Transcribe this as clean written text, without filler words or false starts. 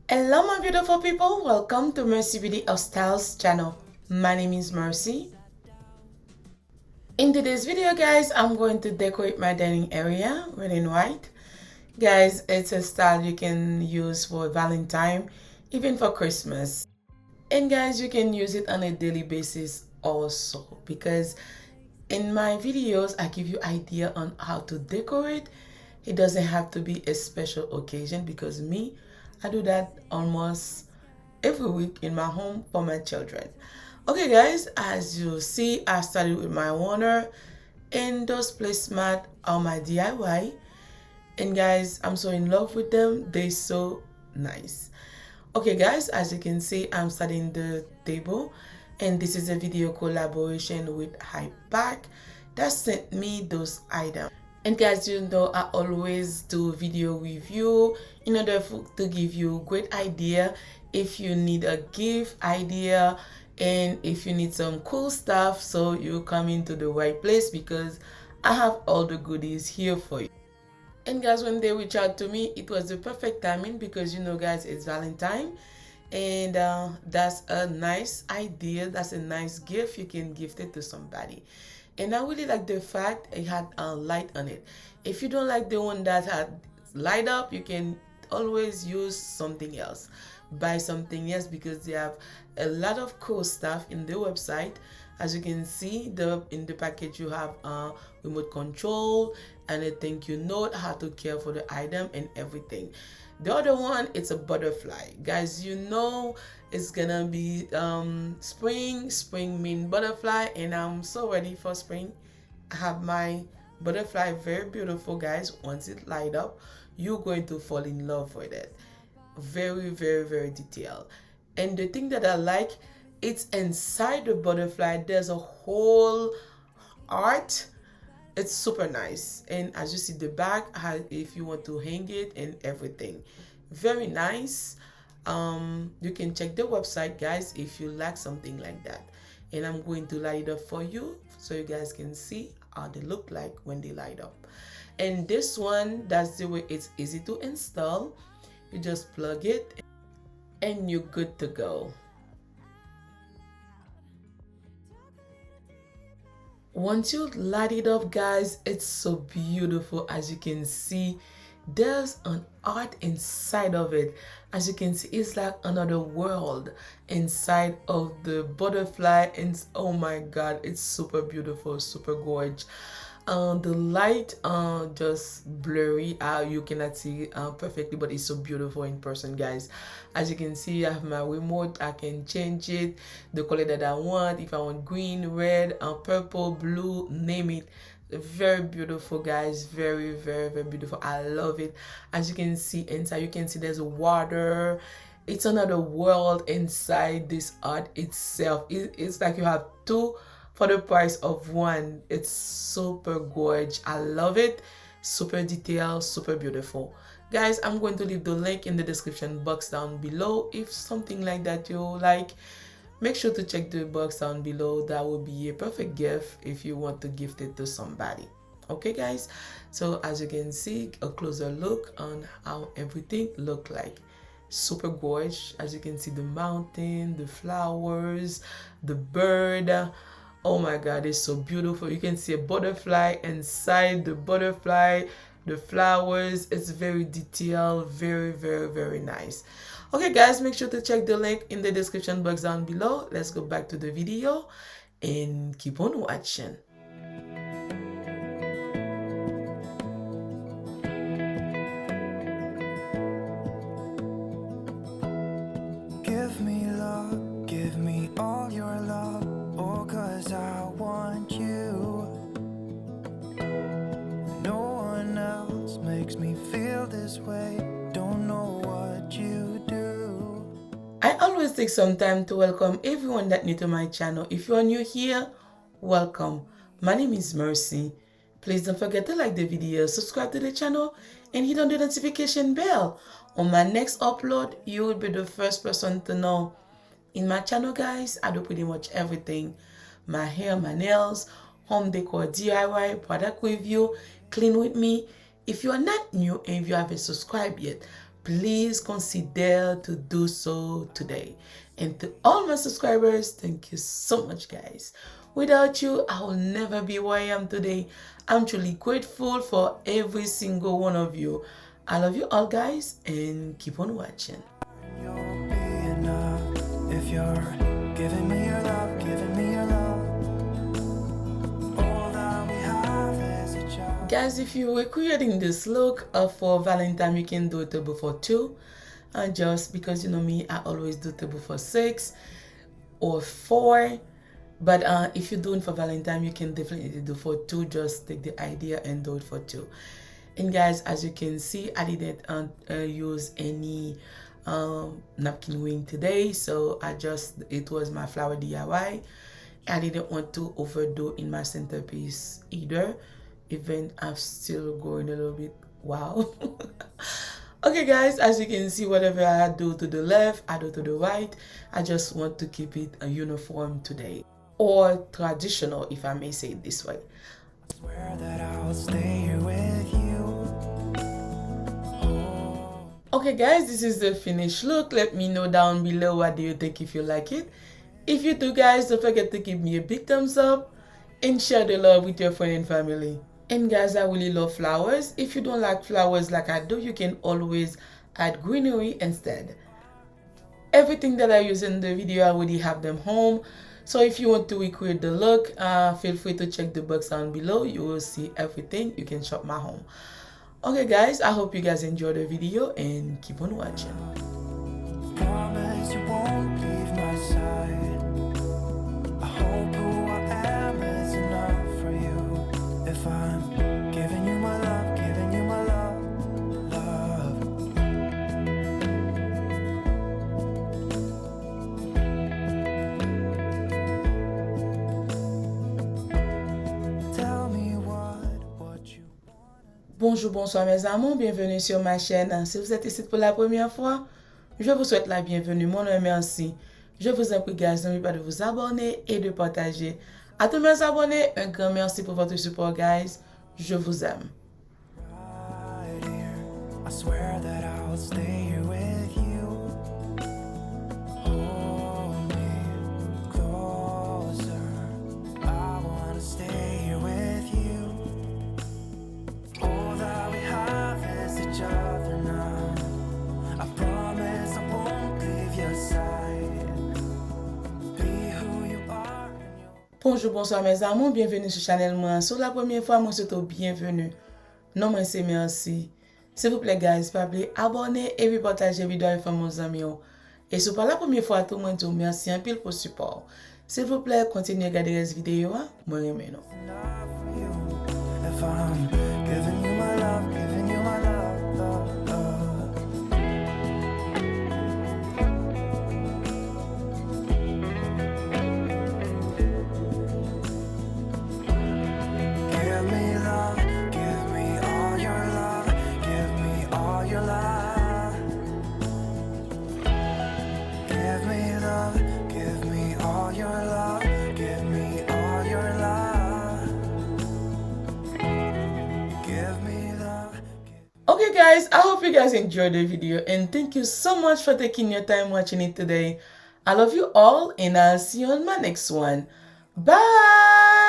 Hello my beautiful people, welcome to MercyBeauty of Styles channel. My name is Mercy. In today's video guys, I'm going to decorate my dining area red and white. Guys, it's a style you can use for Valentine, even for Christmas. And guys, you can use it on a daily basis also, because in my videos I give you idea on how to decorate. It doesn't have to be a special occasion, because I do that almost every week in my home for my children. Okay guys, as you see, I started with my Warner, and those placemat are my DIY. And guys, I'm so in love with them. They're so nice. Okay guys, as you can see, I'm starting the table, and this is a video collaboration with Handbag that sent me those items. And guys, you know I always do video review in order to give you great idea if you need a gift idea and if you need some cool stuff, so you come into the right place, because I have all the goodies here for you. And guys, when they reach out to me, it was the perfect timing, because you know guys, it's Valentine, and that's a nice idea, that's a nice gift you can gift it to somebody. And I really like the fact it had a light on it. If you don't like the one that had light up, you can always use something else, buy something else, because they have a lot of cool stuff in the website. As you can see, in the package you have remote control and a thank you note, how to care for the item and everything. The other one, it's a butterfly. Guys, you know it's gonna be spring mean butterfly, and I'm so ready for spring. I have my butterfly, very beautiful guys. Once it light up, you're going to fall in love with it. Very, very, very detailed. And the thing that I like, it's inside the butterfly, there's a whole art. It's super nice. And as you see, the back, if you want to hang it and everything, very nice. You can check the website guys if you like something like that, and I'm going to light it up for you so you guys can see how they look like when they light up. And this one, that's the way it's easy to install. You just plug it and you're good to go. Once you light it up guys, it's so beautiful. As you can see, there's an art inside of it. As you can see, it's like another world inside of the butterfly, and oh my god, it's super beautiful, super gorgeous. The light just blurry, you cannot see perfectly, but it's so beautiful in person guys. As you can see, I have my remote. I can change it the color that I want. If I want green, red, purple, blue, name it. Very beautiful guys, very, very, very beautiful. I love it. As you can see inside, you can see there's water. It's another world inside this art itself. It's like you have two for the price of one. It's super gorgeous. I love it. Super detailed, super beautiful. Guys, I'm going to leave the link in the description box down below. If something like that you like, make sure to check the box down below. That will be a perfect gift if you want to gift it to somebody. Okay guys, so as you can see, a closer look on how everything look like. Super gorgeous. As you can see, the mountain, the flowers, the bird. Oh my god, it's so beautiful. You can see a butterfly inside the butterfly, the flowers. It's very detailed, very, very, very nice. Okay guys, make sure to check the link in the description box down below. Let's go back to the video and keep on watching. Give me love, give me all your love, oh, 'cause I want you. No one else makes me feel this way, don't know what you do. I always take some time to welcome everyone that new to my channel. If you are new here, welcome. My name is Mercy. Please don't forget to like the video, subscribe to the channel, and hit on the notification bell. On my next upload, you will be the first person to know. In my channel guys, I do pretty much everything. My hair, my nails, home decor, DIY, product review, clean with me. If you are not new and if you haven't subscribed yet, please consider to do so today. And to all my subscribers, thank you so much, guys. Without you, I will never be where I am today. I'm truly grateful for every single one of you. I love you all, guys, and keep on watching. You'll be enough if you're giving me your love, giving me your love. All that we have is each other. Guys, if you were creating this look for Valentine, you can do it before 2. Just because you know me, I always do table for 6 or 4. But if you're doing for Valentine, you can definitely do for 2. Just take the idea and do it for 2. And guys, as you can see, I didn't use any napkin wing today, so it was my flower DIY. I didn't want to overdo in my centerpiece either, even I'm still going a little bit wow. Okay guys, as you can see, whatever I do to the left, I do to the right. I just want to keep it a uniform today, or traditional, if I may say it this way. I swear that I'll stay here with you. Okay guys, this is the finished look. Let me know down below what do you think, if you like it. If you do, guys, don't forget to give me a big thumbs up and share the love with your friend and family. And guys, I really love flowers. If you don't like flowers like I do, you can always add greenery instead. Everything that I use in the video, I already have them home. So if you want to recreate the look, feel free to check the box down below. You will see everything. You can shop my home. Okay guys, I hope you guys enjoyed the video and keep on watching. Promise you won't leave my side. I hope who I am is enough for you. If I'm giving you my love, giving you my love, love. Tell me what you Bonjour, bonsoir mes amours, bienvenue sur ma chaîne. Si vous êtes ici pour la première fois, je vous souhaite la bienvenue. Mon nom est Merci. Je vous en prie, guys, n'oubliez pas de vous abonner et de partager. À tous mes abonnés, un grand merci pour votre support, guys. Je vous aime. right here. I swear that I'll stay here with you. Hold me closer. I wanna stay here with you. All that we have is each other now. I promise I won't leave your side. Be who you are. Bonjour, bonsoir mes amours, bienvenue sur channel moi. Sur la première fois, moi c'est bienvenue. Non, moi c'est Merci. S'il vous plaît, guys, pas oublier abonner et puis partager vidéo avec vos amis. Et si c'est pas la première fois, tout le monde dit merci un pile pour le support. S'il vous plaît, continuez à regarder les vidéos. Moi, j'aime. Enough for you. If I'm giving you my love, giving you my love, love, love. Give me love, give me all your love, give me all your love. Give me love, give me all your love, give me all your love. Give me love. Okay guys, I hope you guys enjoyed the video and thank you so much for taking your time watching it today. I love you all and I'll see you on my next one. Bye!